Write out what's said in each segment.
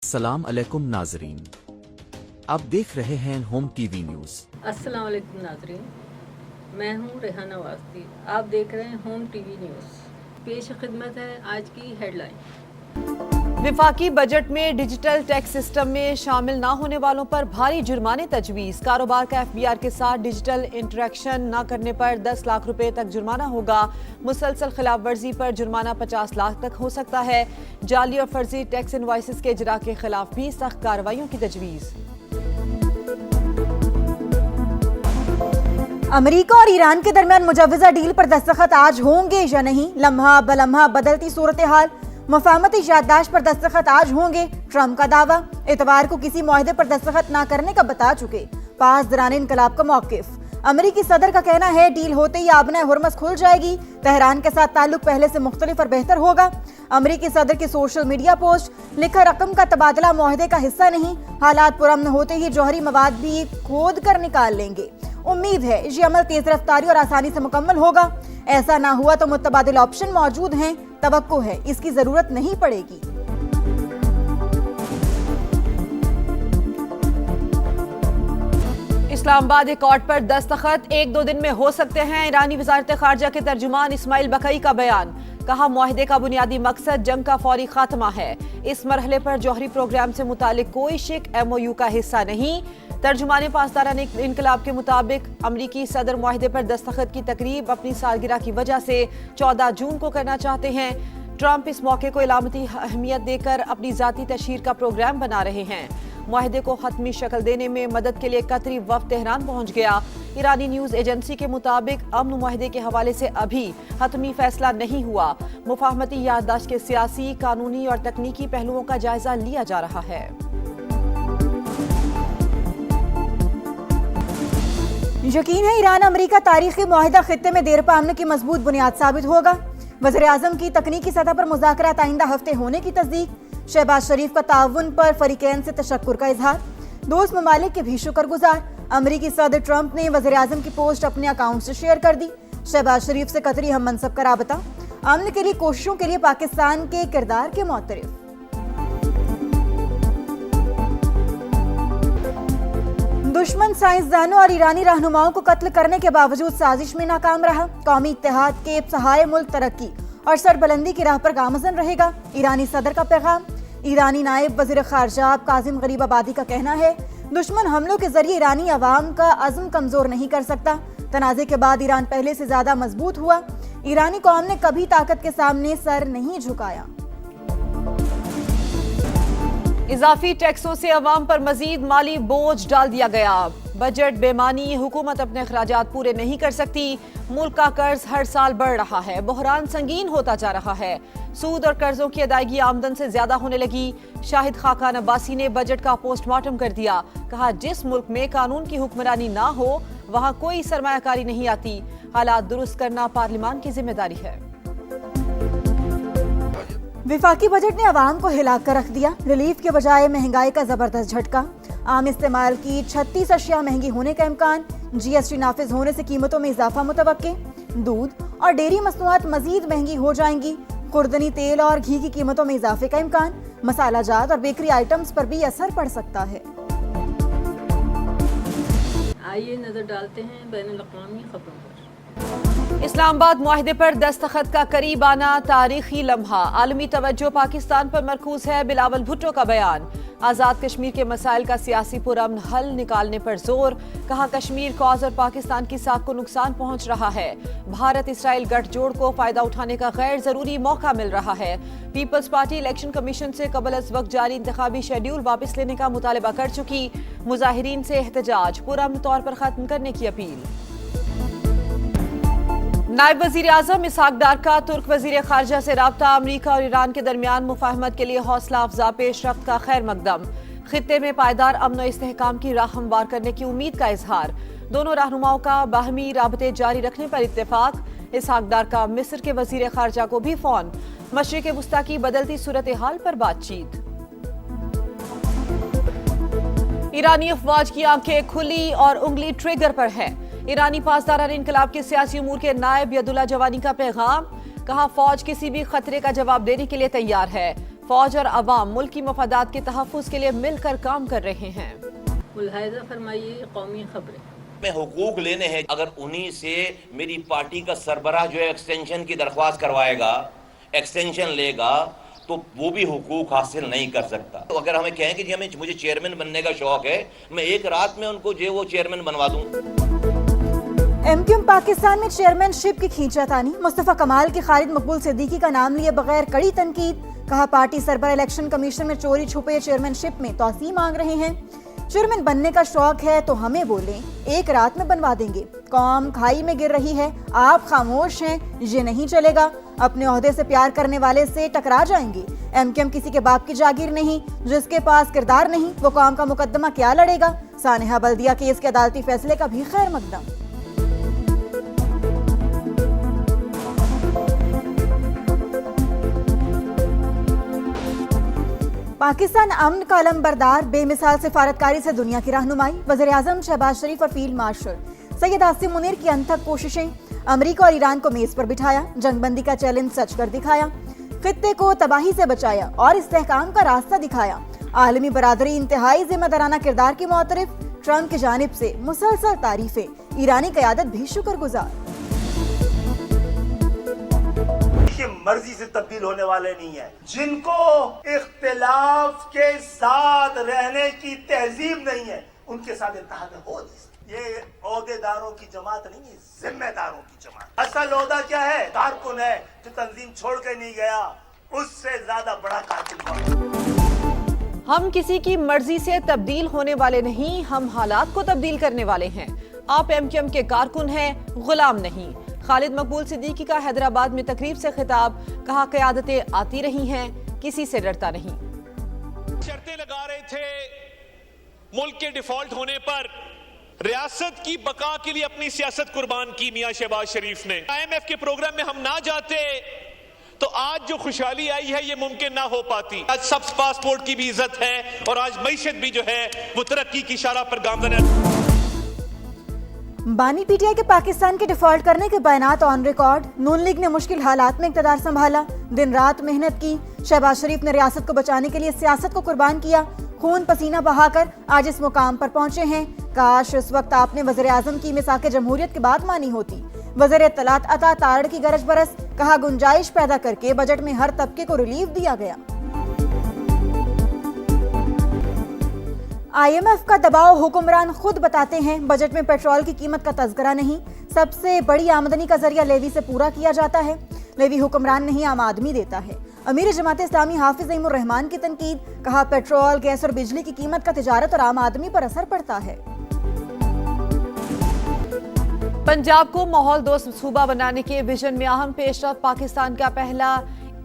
السلام علیکم ناظرین، آپ دیکھ رہے ہیں ہوم ٹی وی نیوز۔ السلام علیکم ناظرین، میں ہوں ریحانہ واسطی، آپ دیکھ رہے ہیں ہوم ٹی وی نیوز۔ پیش خدمت ہے آج کی ہیڈ لائن۔ وفاقی بجٹ میں ڈیجیٹل ٹیکس سسٹم میں شامل نہ ہونے والوں پر بھاری جرمانے تجویز۔ کاروبار کا FBR کے ساتھ ڈیجیٹل انٹریکشن نہ کرنے پر 10 لاکھ روپے تک جرمانہ ہوگا۔ مسلسل خلاف ورزی پر جرمانہ 50 لاکھ تک ہو سکتا ہے۔ جعلی اور فرضی ٹیکس انوائسز کے اجراء کے خلاف بھی سخت کارروائیوں کی تجویز۔ امریکہ اور ایران کے درمیان مجوزہ ڈیل پر دستخط آج ہوں گے یا نہیں؟ لمحہ بلمحہ بدلتی صورتحال، مفاہمتی یادداشت پر دستخط آج ہوں گے، ٹرمپ کا دعویٰ۔ اتوار کو کسی معاہدے پر دستخط نہ کرنے کا بتا چکے پاسداران انقلاب کا موقف۔ امریکی صدر کا کہنا ہے ڈیل ہوتے ہی آبنۂ ہرمز کھل جائے گی، تہران کے ساتھ تعلق پہلے سے مختلف اور بہتر ہوگا۔ امریکی صدر کی سوشل میڈیا پوسٹ، لکھا رقم کا تبادلہ معاہدے کا حصہ نہیں، حالات پرامن ہوتے ہی جوہری مواد بھی کھود کر نکال لیں گے۔ امید ہے یہ عمل تیز رفتاری اور آسانی سے مکمل ہوگا۔ ایسا نہ ہوا تو متبادل آپشن موجود ہیں، توقع ہے اس کی ضرورت نہیں پڑے گی۔ اسلام آباد ایکارڈ پر دستخط 1-2 دن میں ہو سکتے ہیں۔ ایرانی وزارت خارجہ کے ترجمان اسماعیل بقئی کا بیان، کہا معاہدے کا بنیادی مقصد جنگ کا فوری خاتمہ ہے۔ اس مرحلے پر جوہری پروگرام سے متعلق کوئی شک MOU کا حصہ نہیں۔ ترجمان پاسداران انقلاب کے مطابق امریکی صدر معاہدے پر دستخط کی تقریب اپنی سالگرہ کی وجہ سے 14 جون کو کرنا چاہتے ہیں۔ ٹرمپ اس موقع کو علامتی اہمیت دے کر اپنی ذاتی تشہیر کا پروگرام بنا رہے ہیں۔ معاہدے کو حتمی شکل دینے میں مدد کے لیے قطری وفد تہران پہنچ گیا۔ ایرانی نیوز ایجنسی کے مطابق امن معاہدے کے حوالے سے ابھی حتمی فیصلہ نہیں ہوا۔ مفاہمتی یادداشت کے سیاسی، قانونی اور تکنیکی پہلوؤں کا جائزہ لیا جا رہا ہے۔ یقین ہے ایران امریکہ تاریخی معاہدہ خطے میں دیر پا امن کی مضبوط بنیاد ثابت ہوگا۔ وزیراعظم کی تکنیکی سطح پر مذاکرات آئندہ ہفتے ہونے کی تصدیق۔ شہباز شریف کا تعاون پر فریقین سے تشکر کا اظہار، دوست ممالک کے بھی شکر گزار۔ امریکی صدر ٹرمپ نے وزیراعظم کی پوسٹ اپنے اکاؤنٹ سے شیئر کر دی۔ شہباز شریف سے قطری ہم منصب کا رابطہ، امن کے لیے کوششوں کے لیے پاکستان کے کردار کے معترف۔ دشمن سائنسدانوں اور ایرانی رہنماؤں کو قتل کرنے کے باوجود سازش میں ناکام رہا۔ قومی اتحاد کے سہائے ملک ترقی اور سربلندی کی راہ پر گامزن رہے گا، ایرانی صدر کا پیغام۔ ایرانی نائب وزیر خارجہ کاظم غریب آبادی کا کہنا ہے دشمن حملوں کے ذریعے ایرانی عوام کا عزم کمزور نہیں کر سکتا۔ تنازع کے بعد ایران پہلے سے زیادہ مضبوط ہوا۔ ایرانی قوم نے کبھی طاقت کے سامنے سر نہیں جھکایا۔ اضافی ٹیکسوں سے عوام پر مزید مالی بوجھ ڈال دیا گیا۔ بجٹ بے معنی، حکومت اپنے اخراجات پورے نہیں کر سکتی۔ ملک کا قرض ہر سال بڑھ رہا ہے، بحران سنگین ہوتا جا رہا ہے۔ سود اور قرضوں کی ادائیگی آمدن سے زیادہ ہونے لگی۔ شاہد خاقان عباسی نے بجٹ کا پوسٹ مارٹم کر دیا، کہا جس ملک میں قانون کی حکمرانی نہ ہو وہاں کوئی سرمایہ کاری نہیں آتی۔ حالات درست کرنا پارلیمان کی ذمہ داری ہے۔ وفاقی بجٹ نے عوام کو ہلا کر رکھ دیا، ریلیف کے بجائے مہنگائی کا زبردست جھٹکا۔ عام استعمال کی 36 اشیاء مہنگی ہونے کا امکان، GST نافذ ہونے سے قیمتوں میں اضافہ متوقع۔ دودھ اور ڈیری مصنوعات مزید مہنگی ہو جائیں گی۔ خوردنی تیل اور گھی کی قیمتوں میں اضافے کا امکان، مسالہ جات اور بیکری آئٹمز پر بھی اثر پڑ سکتا ہے۔ آئیے نظر ڈالتے ہیں بین الاقوامی خبروں پر۔ اسلام آباد معاہدے پر دستخط کا قریب آنا تاریخی لمحہ، عالمی توجہ پاکستان پر مرکوز ہے۔ بلاول بھٹو کا بیان، آزاد کشمیر کے مسائل کا سیاسی پرامن حل نکالنے پر زور، کہا کشمیر کاز اور پاکستان کی ساکھ کو نقصان پہنچ رہا ہے۔ بھارت اسرائیل گٹھ جوڑ کو فائدہ اٹھانے کا غیر ضروری موقع مل رہا ہے۔ پیپلز پارٹی الیکشن کمیشن سے قبل از وقت جاری انتخابی شیڈیول واپس لینے کا مطالبہ کر چکی۔ مظاہرین سے احتجاج پرامن طور پر ختم کرنے کی اپیل۔ نائب وزیر اعظم اسحاق ڈار کا ترک وزیر خارجہ سے رابطہ، امریکہ اور ایران کے درمیان مفاہمت کے لیے حوصلہ افزا پیش رفت کا خیر مقدم۔ خطے میں پائیدار امن و استحکام کی راہ ہموار کرنے کی امید کا اظہار۔ دونوں رہنماؤں کا باہمی رابطے جاری رکھنے پر اتفاق۔ اسحاق ڈار کا مصر کے وزیر خارجہ کو بھی فون۔ مشرق وسطیٰ کی بدلتی صورتحال پر بات چیت۔ ایرانی افواج کی آنکھیں کھلی اور انگلی ٹریگر پر ہے۔ ایرانی پاسداران انقلاب کے سیاسی امور کے نائب یداللہ جوانی کا پیغام، کہا فوج کسی بھی خطرے کا جواب دینے کے لیے تیار ہے۔ फौज और अवाम मुल्क की मफादात के तहफ़्फ़ुज़ के लिए मिलकर काम कर रहे हैं। मुलाहिज़ा फरमाइए कौमी खबरें। में हुकूक लेने हैं, अगर उन्हीं से मेरी पार्टी का सरबराह जो है एक्सटेंशन की दरख्वास्त करवाएगा, एक्सटेंशन लेगा, तो वो भी हुकूक हासिल नहीं कर सकता। तो अगर हमें कहें कि जी हमें मुझे चेयरमैन बनने का शौक है, मैं एक रात में उनको जो वो चेयरमैन बनवा दूं। एमक्यूएम पाकिस्तान में चेयरमैनशिप की खींचातानी, मुस्तफा कमाल के खालिद मकबूल सिद्दीकी का नाम लिए बगैर कड़ी तनकीद। कहा पार्टी सरबराह इलेक्शन कमीशन में चोरी छुपे चेयरमैनशिप में तौसीह मांग रहे हैं। चेयरमैन बनने का शौक है तो हमें बोलें, एक रात में बनवा देंगे। कौम खाई में गिर रही है, आप खामोश हैं, ये नहीं चलेगा। अपने ओहदे से प्यार करने वाले से टकरा जाएंगे। एमक्यूएम किसी के बाप की जागीर नहीं, जिसके पास किरदार नहीं वो कौम का मुकदमा क्या लड़ेगा। सानिहा बल्दिया केस के अदालती फैसले का भी खैर मकदम। पाकिस्तान अमन का अलंबरदार, बेमिसाल सिफारतकारी से दुनिया की रहनुमाई। वज़ीर आज़म शहबाज शरीफ और फील्ड मार्शल सैयद आसिम मुनीर की अनथक कोशिशें। अमरीका और ईरान को मेज पर बिठाया, जंगबंदी का चैलेंज सच कर दिखाया, खित्ते को तबाही से बचाया और इस्तेहकाम का रास्ता दिखाया। आलमी बरादरी इंतहाई जिम्मेदाराना किरदार की मोतरफ। ट्रंप की जानिब से मुसलसल तारीफें, ईरानी क़यादत भी शुक्रगुजार। मर्जी से तब्दील होने वाले नहीं है, जिनको इख्तिलाफ के साथ रहने की तहजीब नहीं है, उनके साथ इत्तेहाद हो नहीं सकती। ये ओहदेदारों की जमात नहीं है, जिम्मेदारों की जमात। असल ओहदा क्या है? कारकुन है जो तंजीम छोड़ के नहीं गया, उससे ज्यादा बड़ा कारकुन। हम किसी की मर्जी से तब्दील होने वाले नहीं, हम हालात को तब्दील करने वाले हैं। आप एमक्यूएम के कारकुन हैं, गुलाम नहीं। खालिद मकबूल सिद्दीकी का हैदराबाद में तकरीब से खिताब। कहा क़यादतें आती रही हैं, किसी से डरता नहीं। शर्तें लगा रहे थे मुल्क के डिफॉल्ट होने पर, रियासत की बका के लिए अपनी सियासत कुर्बान की मियां शहबाज शरीफ ने। IMF के प्रोग्राम में हम ना जाते तो आज जो खुशहाली आई है ये मुमकिन ना हो पाती। आज सब पासपोर्ट की भी इज्जत है और आज मईशत भी जो है वो तरक्की की इशारा पर गामजन है। बानी पीटीआई के पाकिस्तान के डिफॉल्ट करने के बयानात ऑन रिकॉर्ड। नून लीग ने मुश्किल हालात में इक़्तिदार संभाला, दिन रात मेहनत की। शहबाज शरीफ ने रियासत को बचाने के लिए सियासत को कुर्बान किया, खून पसीना बहाकर आज इस मुकाम पर पहुंचे हैं। काश इस वक्त आपने वज़ीर आज़म की मिसाक़ जमहूरियत की बात मानी होती। वज़ीर इत्तलात अता तारड़ की गरज बरस। कहा गुंजाइश पैदा करके बजट में हर तबके को रिलीफ दिया गया। IMF का दबाव हुक्मरान खुद बताते हैं। बजट में पेट्रोल की कीमत का तज़किरा नहीं, सबसे बड़ी आमदनी का जरिया लेवी से पूरा किया जाता है। लेवी हुक्मरान नहीं आम आदमी देता है। अमीर जमात इस्लामी हाफिज ज़ईमुर रहमान की तनकीद। कहा पेट्रोल, गैस और बिजली की कीमत का तिजारत और आम आदमी पर असर पड़ता है। पंजाब को माहौल दोस्त सूबा बनाने के विजन में अहम पेशरफ्त। पाकिस्तान का पहला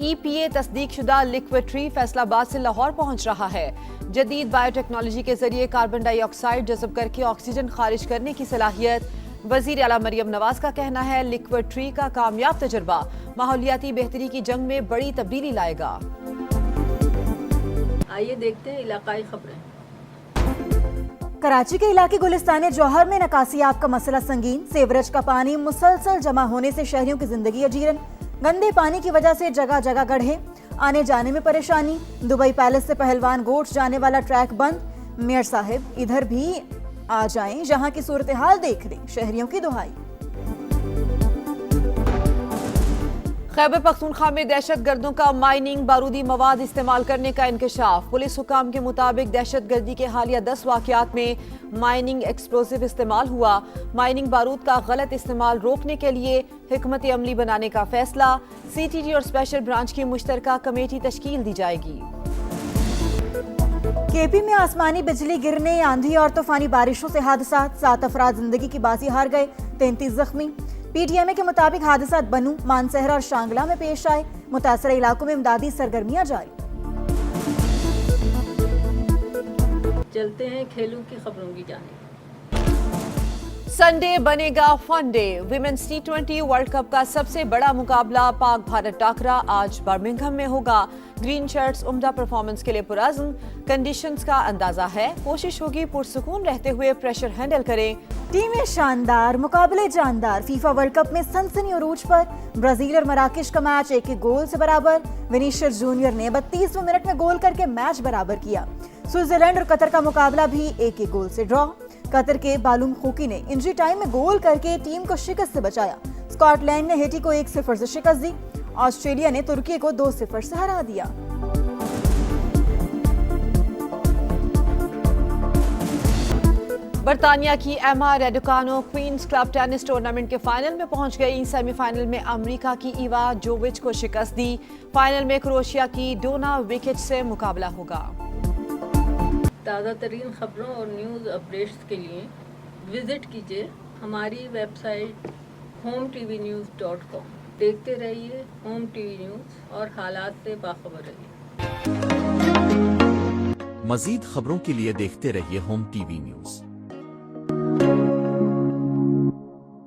EPA तस्दीक शुदा लिक्विड ट्री फैसलाबाद से लाहौर पहुंच रहा है। जदीद बायोटेक्नोलॉजी के जरिए कार्बन डाइऑक्साइड जज़ब करके ऑक्सीजन खारिज करने की सलाहियत। वज़ीर आला मरियम नवाज का कहना है लिक्विड ट्री का कामयाब तजुर्बा माहौलियाती बेहतरी की जंग में बड़ी तब्दीली लाएगा। आइए देखते हैं इलाकाई खबरें। कराची के इलाके गुलिस्तान जौहर में नकासियाब का मसला संगीन। सीवरेज का पानी मुसलसल जमा होने से शहरियों की जिंदगी अजीरन। गंदे पानी की वजह से जगह जगह गड्ढे, आने जाने में परेशानी। दुबई पैलेस से पहलवान गोट जाने वाला ट्रैक बंद। मेयर साहब इधर भी आ जाएं, जहां की सूरत हाल देख लें, शहरियों की दुहाई। खैबर पख्तूनख्वा में दहशत गर्दों का माइनिंग बारूदी मवाद इस्तेमाल करने का इंकशाफ। पुलिस हुकाम के मुताबिक दहशत गर्दी के हालिया 10 वाकयात में माइनिंग एक्सप्लोसिव इस्तेमाल हुआ। माइनिंग बारूद का गलत इस्तेमाल रोकने के लिए हिकमत अमली बनाने का फैसला। CTT और स्पेशल ब्रांच की मुश्तरका कमेटी तश्कील दी जाएगी। KP में आसमानी बिजली गिरने, आंधी और तूफानी बारिशों से हादसात। 7 अफराद जिंदगी की बाजी हार गए, 33 जख्मी। PTMA के मुताबिक हादसात बनू, मानसहरा और शांगला में पेश आए। मुतासरा इलाकों में इमदादी सरगर्मियां जारी। चलते हैं खेलों की खबरों की जानिब। संडे बनेगा fun day. Women's T20 world cup का सबसे बड़ा मुकाबला पाक भारत टाकरा आज बर्मिंघम में होगा। ग्रीन शर्ट्स उम्दा परफॉर्मेंस के लिए पुरअज़्म, कंडीशंस का अंदाजा है, कोशिश होगी पुरसुकून रहते हुए प्रेशर हैंडल करें। टीमें शानदार, मुकाबले जानदार। फीफा वर्ल्ड कप में सनसनी अरूज पर ब्राजील और मराकश का मैच 1-1 गोल से बराबर। विनीशियस जूनियर ने 32वें मिनट में गोल करके मैच बराबर किया। स्विट्जरलैंड और कतर का मुकाबला भी 1-1 गोल से ड्रॉ। कतर के बालूम खोकी ने इंजरी टाइम में गोल करके टीम को शिकस्त से बचाया। स्कॉटलैंड ने हेटी को 1-0 से शिकस्त दी। ऑस्ट्रेलिया ने तुर्की को 2-0 से हरा दिया। बर्तानिया की एमा रेडुकानो क्वींस क्लब टेनिस टूर्नामेंट के फाइनल में पहुंच गई। सेमीफाइनल में अमेरिका की इवा जोविच को शिकस्त दी। फाइनल में क्रोएशिया की डोना विकेट से मुकाबला होगा। ताज़ा तरीन खबरों और न्यूज़ अपडेट्स के लिए विजिट कीजिए हमारी वेबसाइट hometvnews.com। देखते रहिए होम टीवी न्यूज़ और हालात से बाखबर रहिए। मजीद खबरों के लिए देखते रहिए होम टीवी न्यूज़।